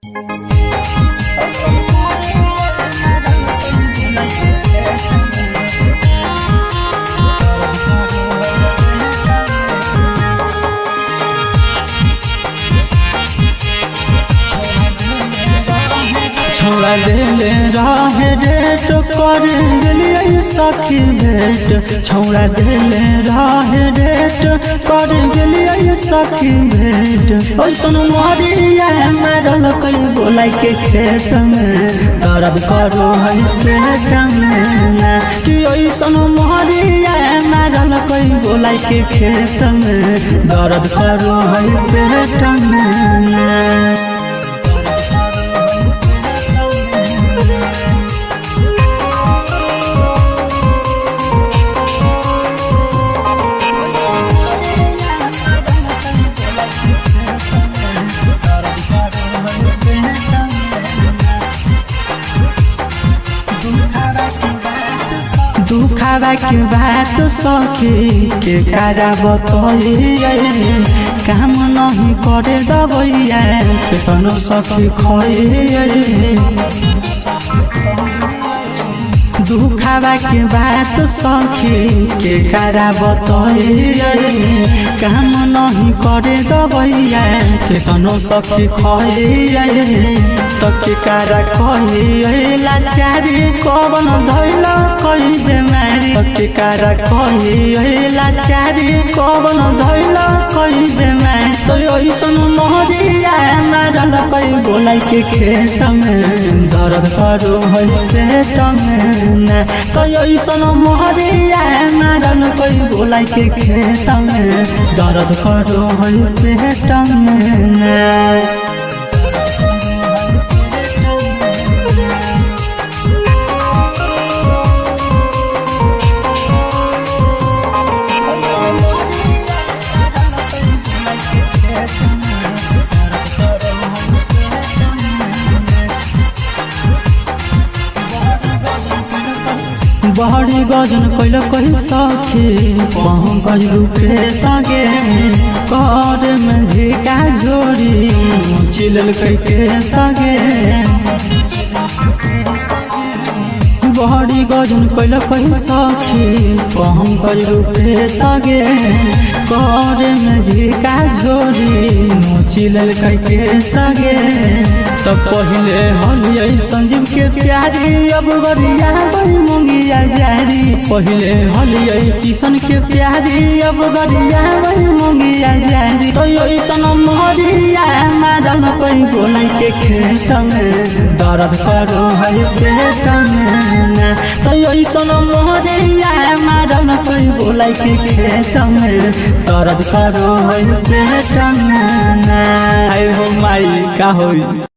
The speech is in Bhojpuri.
छोड़ा देले रहे डेट कर गेलिए सखी भेट। छोड़ा देले रहे डेट कर गेलिए सखी भेट। ओइसन मरिया मारल कई बोलाई के खेत में दर्द करो है पेट में कि ओइसन मरिया मारल कई बोलाई के खेत में दर्द करो है पेट में। दुखावा की बात सखी के कारा बतइए काम नहीं करे दबैया केतनो सखी खइए। दुखावा की बात सखी के कारा बतइए काम नहीं करे दबैया केतनो सखी खइए। तके कारा कहिए लाचारी कवन धइल कहि बेमारी। तके कारा कहिए लाचारी कवन धइल कहि बेमारी। तो ओइसन मोहरिया मारल कई बोलाई के खेत में दर्द करो है पेट में। तो ओइसन मोहरिया मारल कई बोलाई के खेत में दर्द करो है पेट में। बड़ी गजन कैल कही सखी पंकज रूपे सगे कर में झिका झोरी चिलल के सगे। बड़ी गजन कैल कही सखी पंकज रूपे सगे कर में झिका झोरी चिलल के सगे। तो पहले हलिए संजीव के प्यारी अब गरिया मुंगिया जारी। पहले हलिए किशन के प्यारी अब गरिया मुंगिया जारी। तो ओइसन मोहरिया मारल कई बोलाई के खेत में दर्द करो है पेट में। तो ओइसन मोहरिया मारल कई बोलाई के खेत में दर्द करो है पेट में। आय हो माई का होई।